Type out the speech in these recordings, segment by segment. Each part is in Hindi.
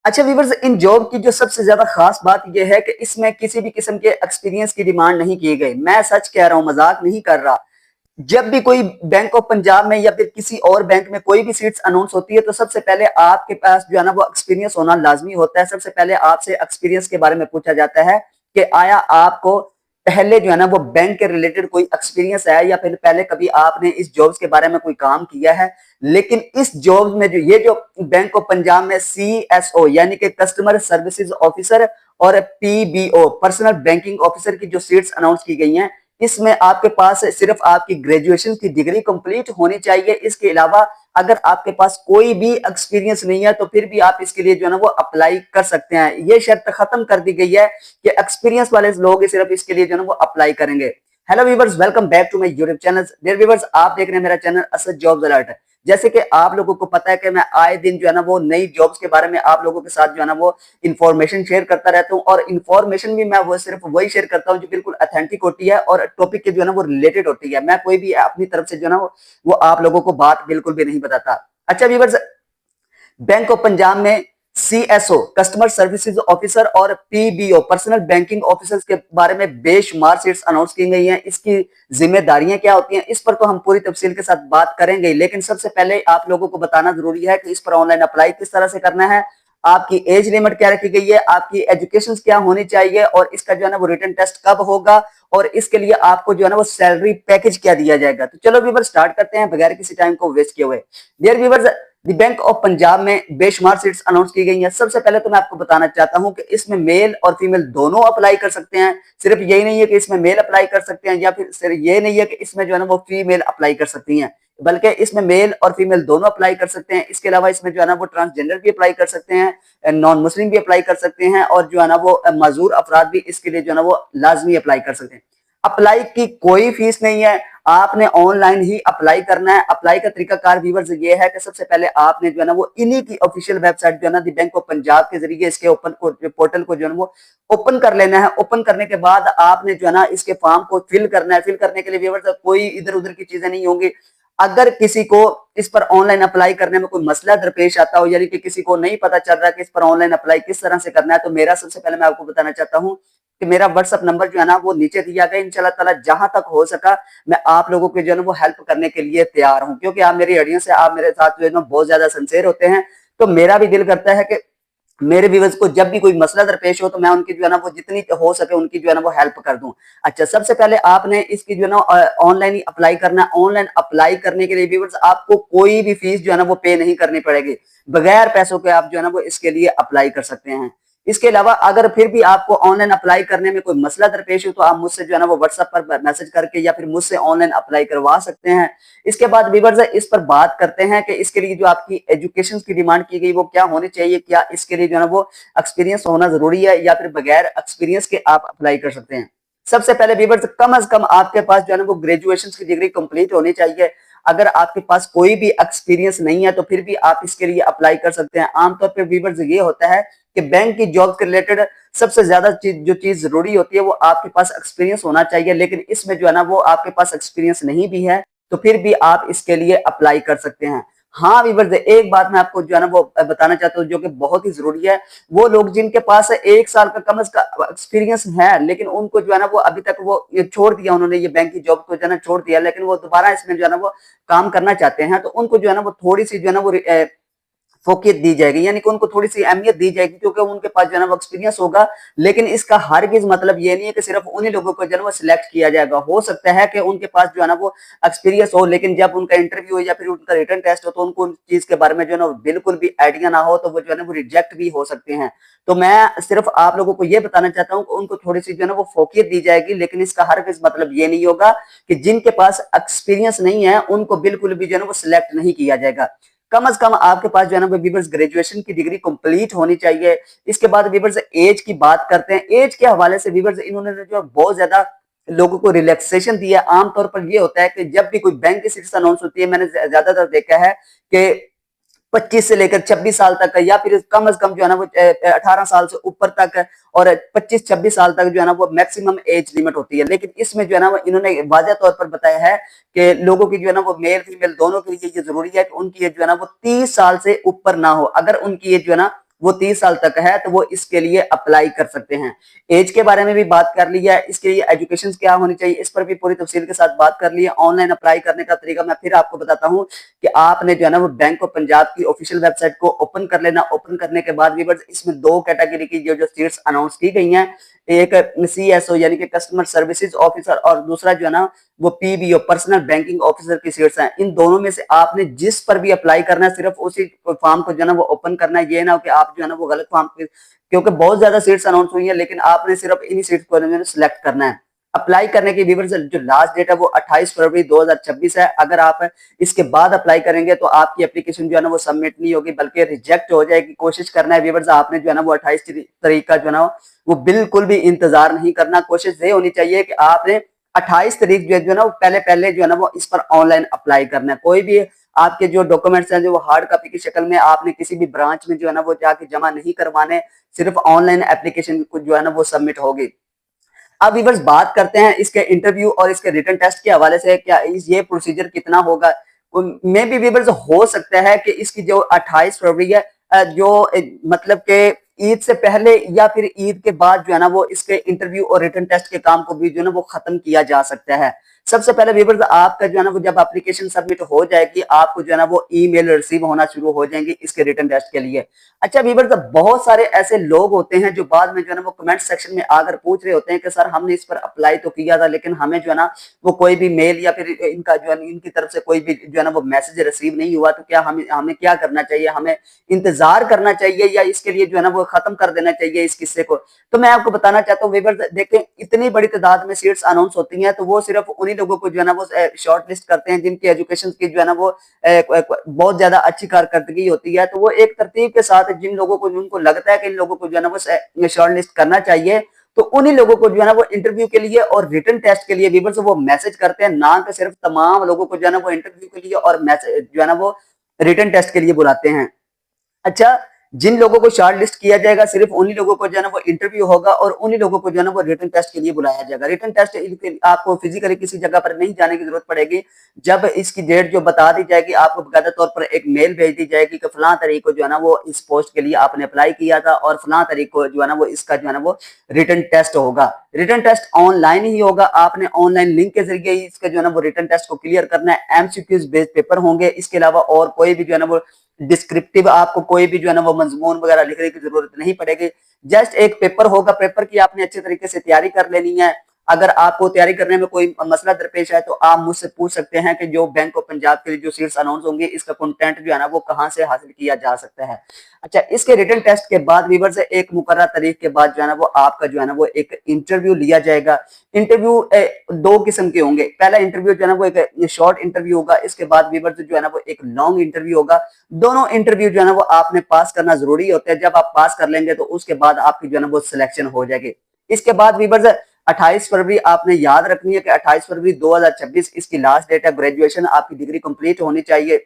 अच्छा व्यूअर्स, इन जॉब की जो सबसे ज्यादा खास बात यह है कि इसमें किसी भी किस्म के एक्सपीरियंस की डिमांड नहीं की गई। मैं सच कह रहा हूं, मजाक नहीं कर रहा। जब भी कोई बैंक ऑफ पंजाब में या फिर किसी और बैंक में कोई भी सीट्स अनाउंस होती है तो सबसे पहले आपके पास जो है ना वो एक्सपीरियंस होना लाजमी होता है। सबसे पहले आपसे एक्सपीरियंस के बारे में पूछा जाता है कि आया आपको पहले जो है ना वो बैंक के रिलेटेड कोई एक्सपीरियंस है या फिर पहले कभी आपने इस जॉब्स के बारे में कोई काम किया है। लेकिन इस जॉब में जो बैंक ऑफ पंजाब में CSO यानी कि कस्टमर सर्विसेज ऑफिसर और PBO पर्सनल बैंकिंग ऑफिसर की जो सीट्स अनाउंस की गई हैं, इसमें आपके पास सिर्फ आपकी ग्रेजुएशन की डिग्री कंप्लीट होनी चाहिए। इसके अलावा अगर आपके पास कोई भी एक्सपीरियंस नहीं है तो फिर भी आप इसके लिए जो है ना वो अप्लाई कर सकते हैं। ये शर्त खत्म कर दी गई है कि एक्सपीरियंस वाले लोग सिर्फ इसके लिए जो है ना वो अप्लाई करेंगे। Hello viewers, welcome back to my YouTube channel. Dear viewers, आप देख रहे हैं मेरा चैनल असद जॉब्स अलर्ट। जैसे कि आप लोगों को पता है कि मैं आए दिन जो है ना वो नई जॉब्स के बारे में आप लोगों के साथ जो है ना वो इन्फॉर्मेशन शेयर करता रहता हूँ, और इन्फॉर्मेशन भी मैं वो सिर्फ वही शेयर करता हूँ जो बिल्कुल ऑथेंटिक होती है और टॉपिक के जो है ना वो रिलेटेड होती है। मैं कोई भी अपनी तरफ से जो है ना वो आप लोगों को बात बिल्कुल भी नहीं बताता। अच्छा व्यूअर्स, बैंक ऑफ पंजाब में CSO कस्टमर सर्विसेज ऑफिसर और PBO पर्सनल बैंकिंग ऑफिसर्स के बारे में बेशुमार सीट्स अनाउंस की गई हैं। इसकी जिम्मेदारियां क्या होती हैं इस पर तो हम पूरी तफसील के साथ बात करेंगे, लेकिन सबसे पहले आप लोगों को बताना जरूरी है कि इस पर ऑनलाइन अप्लाई किस तरह से करना है, आपकी एज लिमिट क्या रखी गई है, आपकी एजुकेशन क्या होनी चाहिए, और इसका जो है ना वो रिटन टेस्ट कब होगा, और इसके लिए आपको जो है ना वो सैलरी पैकेज क्या दिया जाएगा। तो चलो व्यूअर्स स्टार्ट करते हैं बगैर किसी टाइम को वेस्ट किए हुए। Dear viewers, the bank of Punjab में बेशुमार सीट्स अनाउंस की गई हैं। सबसे पहले तो मैं आपको बताना चाहता हूं कि इसमें मेल और फीमेल दोनों अप्लाई कर सकते हैं। सिर्फ यही नहीं है कि इसमें मेल अप्लाई कर सकते हैं या फिर सिर्फ ये नहीं है कि इसमें जो है ना वो फीमेल अप्लाई कर सकती हैं, बल्कि इसमें मेल और फीमेल दोनों अप्लाई कर सकते हैं। इसके अलावा इसमें जो है ना वो ट्रांसजेंडर भी अप्लाई कर सकते हैं, नॉन मुस्लिम भी अप्लाई कर सकते हैं, और जो है ना वो मजदूर अफराद भी इसके लिए जो है ना वो लाजमी अप्लाई कर सकते हैं। अप्लाई की कोई फीस नहीं है, आपने ऑनलाइन ही अप्लाई करना है। अप्लाई का तरीकाकार व्यूअर्स ये है कि सबसे पहले आपने जो है ना वो इन्हीं की ऑफिशियल वेबसाइट जो है ना दी बैंक ऑफ पंजाब के जरिए इसके ओपन को पोर्टल को जो है वो ओपन कर लेना है। ओपन करने के बाद आपने जो है ना इसके फॉर्म को फिल करना है। फिल करने के लिए व्यूअर्स कोई इधर उधर की चीजें नहीं होंगी। अगर किसी को इस पर ऑनलाइन अप्लाई करने में कोई मसला दरपेश आता हो, यानी कि किसी को नहीं पता चल रहा कि इस पर ऑनलाइन अप्लाई किस तरह से करना है, तो मेरा सबसे पहले मैं आपको बताना चाहता हूं कि मेरा व्हाट्सएप नंबर जो है ना वो नीचे दिया गया। इंशाल्लाह ताला जहां तक हो सका मैं आप लोगों के जो है ना वो हेल्प करने के लिए तैयार हूं, क्योंकि आप मेरी ऑडियंस से आप मेरे साथ जो है ना बहुत ज्यादा सिंसियर होते हैं। तो मेरा भी दिल करता है कि मेरे व्यूअर्स को जब भी कोई मसला दरपेश हो तो मैं उनकी जो है ना वो जितनी हो सके उनकी जो है ना वो हेल्प कर दूं। अच्छा, सबसे पहले आपने इसकी जो है ना ऑनलाइन ही अप्लाई करना है। ऑनलाइन अप्लाई करने के लिए व्यूअर्स आपको कोई भी फीस जो है ना वो पे नहीं करनी पड़ेगी। बगैर पैसों के आप जो है ना वो इसके लिए अप्लाई कर सकते हैं। इसके अलावा अगर फिर भी आपको ऑनलाइन अप्लाई करने में कोई मसला दरपेश हो तो आप मुझसे जो है ना वो व्हाट्सएप पर मैसेज करके या फिर मुझसे ऑनलाइन अप्लाई करवा सकते हैं। इसके बाद व्यूअर्स इस पर बात करते हैं कि इसके लिए जो आपकी एजुकेशन की डिमांड की गई वो क्या होनी चाहिए, क्या इसके लिए जो है ना वो एक्सपीरियंस होना जरूरी है या फिर बगैर एक्सपीरियंस के आप अप्लाई कर सकते हैं। सबसे पहले व्यूअर्स कम से कम आपके पास जो है ना वो ग्रेजुएशन की डिग्री कंप्लीट होनी चाहिए। अगर आपके पास कोई भी एक्सपीरियंस नहीं है तो फिर भी आप इसके लिए अप्लाई कर सकते हैं। आमतौर पर व्यूअर्स ये होता है कि बैंक की जॉब के रिलेटेड सबसे ज्यादा जो चीज जरूरी होती है वो आपके पास एक्सपीरियंस होना चाहिए, लेकिन इसमें जो है ना वो आपके पास एक्सपीरियंस नहीं भी है तो फिर भी आप इसके लिए अप्लाई कर सकते हैं। हाँ व्यूअर्स, एक बात मैं आपको जो है ना वो बताना चाहता हूँ जो कि बहुत ही जरूरी है। वो लोग जिनके पास 1 साल का कम से कम एक्सपीरियंस है लेकिन उनको जो है ना वो अभी तक वो ये छोड़ दिया, उन्होंने ये बैंक की जॉब को जो है ना छोड़ दिया, लेकिन वो दोबारा इसमें जो है ना वो काम करना चाहते हैं, तो उनको जो है ना वो थोड़ी सी जो है ना वो फोकियत दी जाएगी, यानी कि उनको थोड़ी सी अहमियत दी जाएगी क्योंकि उनके पास जो है ना वो एक्सपीरियंस होगा। लेकिन इसका हरगिज मतलब ये नहीं है कि सिर्फ उन्हीं लोगों को जो है वो सिलेक्ट किया जाएगा। हो सकता है कि उनके पास जो है ना वो एक्सपीरियंस हो लेकिन जब उनका इंटरव्यू हो या फिर उनका रिटर्न टेस्ट हो तो उनको उन चीज के बारे में जो है ना बिल्कुल भी आइडिया ना हो, तो वो जो है ना वो रिजेक्ट भी हो सकते हैं। तो मैं सिर्फ आप लोगों को ये बताना चाहता हूँ कि उनको थोड़ी सी जो है ना वो फोकियत दी जाएगी, लेकिन इसका हरगिज मतलब ये नहीं होगा कि जिनके पास एक्सपीरियंस नहीं है उनको बिल्कुल भी जो है ना वो सिलेक्ट नहीं किया जाएगा। कम से कम आपके पास जो है ना वीवर्स ग्रेजुएशन की डिग्री कंप्लीट होनी चाहिए। इसके बाद वीवर्स एज की बात करते हैं। एज के हवाले से वीवर्स इन्होंने जो बहुत ज्यादा लोगों को रिलैक्सेशन दिया। आमतौर पर ये होता है कि जब भी कोई बैंक की सीट अनाउंस होती है, मैंने ज्यादातर देखा है कि 25 से लेकर 26 साल तक या फिर कम से कम जो है ना वो 18 साल से ऊपर तक और 25-26 साल तक जो है ना वो मैक्सिमम एज लिमिट होती है। लेकिन इसमें जो है ना वो इन्होंने वाज़ेह तौर पर बताया है कि लोगों की जो है ना वो मेल फीमेल दोनों के लिए ये जरूरी है कि उनकी एज जो है ना वो 30 साल से ऊपर ना हो। अगर उनकी एज जो है ना वो 30 साल तक है, तो वो इसके लिए अप्लाई कर सकते हैं। एज के बारे में भी बात कर लिया है, इसके लिए एजुकेशन क्या होनी चाहिए इस पर भी पूरी तफसील के साथ बात कर ली है। ऑनलाइन अप्लाई करने का तरीका मैं फिर आपको बताता हूँ कि आपने जो है ना वो बैंक ऑफ पंजाब की ऑफिशियल वेबसाइट को ओपन कर लेना। ओपन करने के बाद व्यूअर्स इसमें दो कैटेगरी की जो सीट्स अनाउंस की गई हैं, एक CSO यानी कि कस्टमर सर्विसेज ऑफिसर और दूसरा जो है ना वो PBO पर्सनल बैंकिंग ऑफिसर की सीट्स हैं। इन दोनों में से आपने जिस पर भी अप्लाई करना है सिर्फ उसी फॉर्म को जो है ना वो ओपन करना है। ये ना हो कि आप जो है ना वो गलत फॉर्म, क्योंकि बहुत ज्यादा सीट्स अनाउंस हुई है लेकिन आपने सिर्फ इन्हीं सीट्स को सिलेक्ट करना है। अप्लाई करने की व्यूअर्स जो लास्ट डेट है वो 28 फरवरी 2026 है। अगर आप इसके बाद अप्लाई करेंगे तो आपकी एप्लीकेशन जो है ना वो सबमिट नहीं होगी बल्कि रिजेक्ट हो जाएगी। कोशिश करना है व्यूअर्स आपने जो है ना वो 28 तारीख का जो है ना वो बिल्कुल भी इंतजार नहीं करना। कोशिश ये होनी चाहिए कि आपने 28 तारीख जो है ना वो पहले पहले जो है ना वो इस पर ऑनलाइन अप्लाई करना है। कोई भी आपके जो डॉक्यूमेंट्स हैं जो वो हार्ड कॉपी की शक्ल में आपने किसी भी ब्रांच में जो है ना वो जाके जमा नहीं करवाने, सिर्फ ऑनलाइन एप्लीकेशन को जो है ना वो सबमिट होगी। अब व्यूअर्स बात करते हैं इसके इंटरव्यू और इसके रिटन टेस्ट के हवाले से, क्या ये प्रोसीजर कितना होगा। मे भी व्यूअर्स हो सकता है कि इसकी जो 28 फरवरी है मतलब के ईद से पहले या फिर ईद के बाद जो है ना वो इसके इंटरव्यू और रिटन टेस्ट के काम को भी जो है ना वो खत्म किया जा सकता है। सबसे पहले व्यूअर्स आपका जो है ना वो जब एप्लीकेशन सबमिट हो जाएगी आपको जो है ना वो ईमेल रिसीव होना शुरू हो जाएंगी इसके रिटन टेस्ट के लिए। अच्छा व्यूअर्स बहुत सारे ऐसे लोग होते हैं जो बाद में जो है ना वो कमेंट सेक्शन में आकर पूछ रहे होते हैं कि सर हमने इस पर अप्लाई तो किया था लेकिन हमें जो है ना वो कोई भी मेल या फिर इनका जो है इनकी तरफ से कोई भी जो है ना वो मैसेज रिसीव नहीं हुआ, तो क्या हमें हमें क्या करना चाहिए, हमें इंतजार करना चाहिए या इसके लिए जो है ना वो खत्म कर देना चाहिए इस किस्से को। तो मैं आपको बताना चाहता हूँ व्यूअर्स देखें इतनी बड़ी तादाद में सीट्स अनाउंस होती हैं तो वो सिर्फ उन्हीं लोगों को जो है ना वो शॉर्ट लिस्ट करते हैं जिनकी एजुकेशन की जो है ना वो बहुत ज्यादा अच्छी कारकर्दगी होती है। तो वो एक तरतीब के साथ जिन लोगों को जिनको लगता है कि इन लोगों को जो है ना वो शॉर्ट लिस्ट करना चाहिए तो उन्हीं लोगों को जो है ना वो इंटरव्यू के लिए और रिटन टेस्ट के लिए व्यूअर्स वो मैसेज करते हैं, ना कि सिर्फ तमाम लोगों को जो है ना वो इंटरव्यू के लिए और मैसेज जो है ना वो रिटन टेस्ट के लिए बुलाते हैं। अच्छा जिन लोगों को शॉर्ट लिस्ट किया जाएगा सिर्फ उन्हीं लोगों को जो है ना वो इंटरव्यू होगा और उन्हीं लोगों को जो है ना वो रिटन टेस्ट के लिए बुलाया जाएगा। रिटन टेस्ट आपको फिजिकली किसी जगह पर नहीं जाने की जरूरत पड़ेगी। जब इसकी डेट जो बता दी जाएगी आपको बकायदा तौर पर एक मेल भेज दी जाएगी कि फलां तारीख को जो है ना वो इस पोस्ट के लिए आपने अप्लाई किया था और फलां तारीख को जो है ना वो इसका जो है ना वो रिटन टेस्ट होगा। रिटन टेस्ट ऑनलाइन ही होगा, आपने ऑनलाइन लिंक के जरिए ही इसका जो है ना वो रिटन टेस्ट को क्लियर करना है। MCQs बेस्ड पेपर होंगे, इसके अलावा और कोई भी जो है ना वो डिस्क्रिप्टिव आपको कोई भी जो है ना वो मजमून वगैरह लिखने की जरूरत नहीं पड़ेगी। जस्ट एक पेपर होगा, पेपर की आपने अच्छे तरीके से तैयारी कर लेनी है। अगर आपको तैयारी करने में कोई मसला दरपेश है तो आप मुझसे पूछ सकते हैं कि जो बैंक ऑफ पंजाब के लिए जो सीट्स अनाउंस होंगे इसका कंटेंट जो है ना वो कहां से हासिल किया जा सकता है। अच्छा इसके रिटन टेस्ट के बाद व्यूअर्स से एक मुकर्रर तारीख के बाद जो है ना वो आपका जो है ना वो एक इंटरव्यू लिया जाएगा। इंटरव्यू दो किस्म के होंगे, पहला इंटरव्यू जो है ना वो एक शॉर्ट इंटरव्यू होगा, इसके बाद व्यूअर्स जो है ना वो एक लॉन्ग इंटरव्यू होगा। दोनों इंटरव्यू जो है ना वो आपने पास करना जरूरी होता है। जब आप पास कर लेंगे तो उसके बाद आपकी जो है ना वो सिलेक्शन हो जाएगी। इसके बाद व्यूअर्स 28 फरवरी आपने याद रखनी है कि 28 फरवरी 2026 इसकी लास्ट डेट है। ग्रेजुएशन आपकी डिग्री कंप्लीट होनी चाहिए।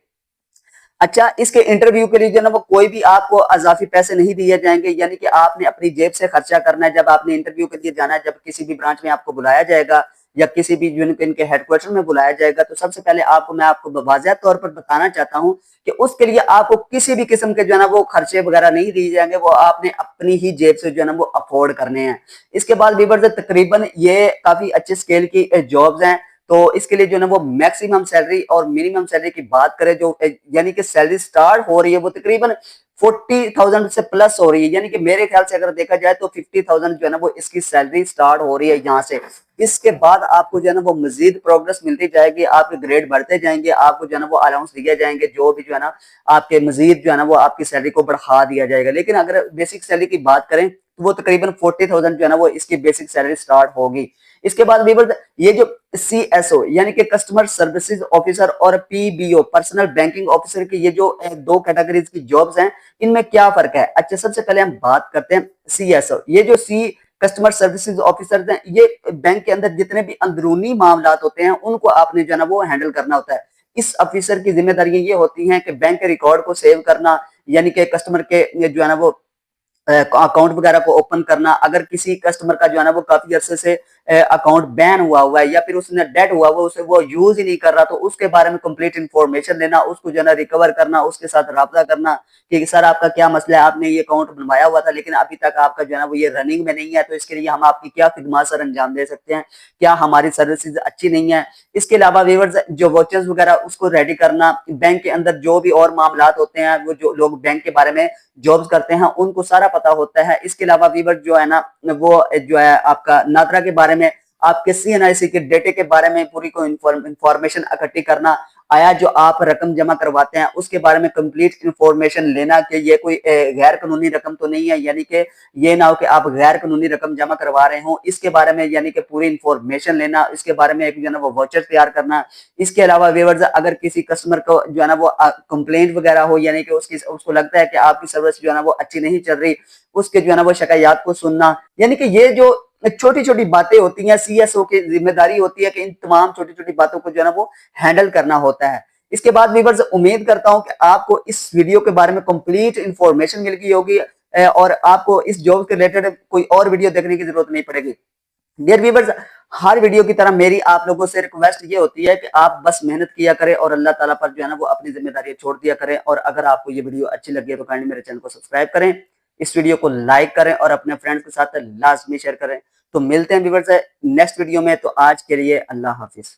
अच्छा इसके इंटरव्यू के लिए जो है ना वो कोई भी आपको अजाफी पैसे नहीं दिए जाएंगे, यानी कि आपने अपनी जेब से खर्चा करना है। जब आपने इंटरव्यू के लिए जाना है, जब किसी भी ब्रांच में आपको बुलाया जाएगा या किसी भी इनके हेडक्वार्टर में बुलाया जाएगा तो सबसे पहले मैं आपको वाज़ेह तौर पर बताना चाहता हूं कि उसके लिए आपको किसी भी किस्म के जो है ना वो खर्चे वगैरह नहीं दिए जाएंगे, वो आपने अपनी ही जेब से जो है ना वो अफोर्ड करने हैं। इसके बाद व्यूअर्स तकरीबन ये काफी अच्छे स्केल की जॉब्स हैं, तो इसके लिए जो है ना वो मैक्सिमम सैलरी और मिनिमम सैलरी की बात करें जो यानी कि सैलरी स्टार्ट हो रही है वो तकरीबन 40,000 से प्लस हो रही है। यानी कि मेरे ख्याल से अगर देखा जाए तो 50,000 जो है ना वो इसकी सैलरी स्टार्ट हो रही है यहाँ से। इसके बाद आपको जो है ना वो मजीद प्रोग्रेस मिलती जाएगी, आपके ग्रेड बढ़ते जाएंगे, आपको जो है ना वो अलाउंस दिए जाएंगे, जो भी जो है ना आपके मजीद जो है ना वो आपकी सैलरी को बढ़ा दिया जाएगा। लेकिन अगर बेसिक सैलरी की बात करें तो वो तकरीबन 40,000 जो है ना वो इसकी बेसिक सैलरी स्टार्ट होगी। इसके बाद व्यूअर्स ये जो CSO यानी कि कस्टमर सर्विसेज ऑफिसर और PBO पर्सनल बैंकिंग ऑफिसर की ये जो दो कैटेगरीज की जॉब्स हैं इनमें क्या फर्क है। अच्छा सबसे पहले हम बात करते हैं CSO, ये जो कस्टमर सर्विसेज ऑफिसर हैं ये बैंक के अंदर जितने भी अंदरूनी मामला होते हैं उनको आपने जो है ना वो हैंडल करना होता है। इस ऑफिसर की जिम्मेदारियां ये होती हैं कि बैंक के रिकॉर्ड को सेव करना, यानी कि कस्टमर के जो है ना वो अकाउंट वगैरह को ओपन करना। अगर किसी कस्टमर का जो है ना वो काफी अरसे से अकाउंट बैन हुआ है या फिर उसने डेड हुआ उसे वो यूज ही नहीं कर रहा, तो उसके बारे में कंप्लीट इन्फॉर्मेशन लेना, उसको जो है ना रिकवर करना, उसके साथ राब्ता करना कि सर आपका क्या मसला है, आपने ये अकाउंट बनवाया हुआ था लेकिन अभी तक आपका जो है ना वो ये रनिंग में नहीं है, तो इसके लिए हम आपकी क्या खिदमत सर अंजाम दे सकते हैं, क्या हमारी सर्विसेज अच्छी नहीं है। इसके अलावा व्यूअर्स जो वॉचेस वगैरह उसको रेडी करना, बैंक के अंदर जो भी और मामलात होते हैं, वो जो लोग बैंक के बारे में जॉब्स करते हैं उनको सारा पता होता है। इसके अलावा व्यूअर्स जो है ना वो जो है आपका नादरा के बारे में, आपके CNIC के डेटे के बारे में पूरी को इंफॉर्मेशन इकट्ठी करना, आया जो आप रकम जमा करवाते हैं उसके बारे में कंप्लीट इंफॉर्मेशन लेना कि ये कोई गैर कानूनी रकम तो नहीं है, यानी कि ये ना हो कि आप गैर कानूनी रकम जमा करवा रहे हो, इसके बारे में यानी कि पूरी इंफॉर्मेशन लेना, इसके बारे में एक जो है ना वो वाउचर तैयार करना। इसके अलावा व्यूअर्स अगर किसी कस्टमर को जो है ना वो कंप्लेंट वगैरह हो, यानी कि उसको लगता है कि आपकी सर्विस जो है ना वो अच्छी नहीं चल रही, उसके जो है ना वो शिकायत को सुनना, यानी कि ये जो छोटी छोटी बातें होती हैं, CSO की जिम्मेदारी होती है कि इन तमाम छोटी छोटी बातों को जो है ना वो हैंडल करना होता है। इसके बाद व्यूअर्स उम्मीद करता हूं कि आपको इस वीडियो के बारे में कंप्लीट इंफॉर्मेशन मिल गई होगी और आपको इस जॉब के रिलेटेड कोई और वीडियो देखने की जरूरत नहीं पड़ेगी। डियर व्यूअर्स, हर वीडियो की तरह मेरी आप लोगों से रिक्वेस्ट ये होती है कि आप बस मेहनत किया करें और अल्लाह ताला पर जो है ना वो अपनी जिम्मेदारी छोड़ दिया करें। और अगर आपको ये वीडियो अच्छी लगी है तो काइंडली मेरे चैनल को सब्सक्राइब करें, इस वीडियो को लाइक करें और अपने फ्रेंड्स के साथ लाजमी शेयर करें। तो मिलते हैं व्यूअर्स नेक्स्ट वीडियो में, तो आज के लिए अल्लाह हाफिज।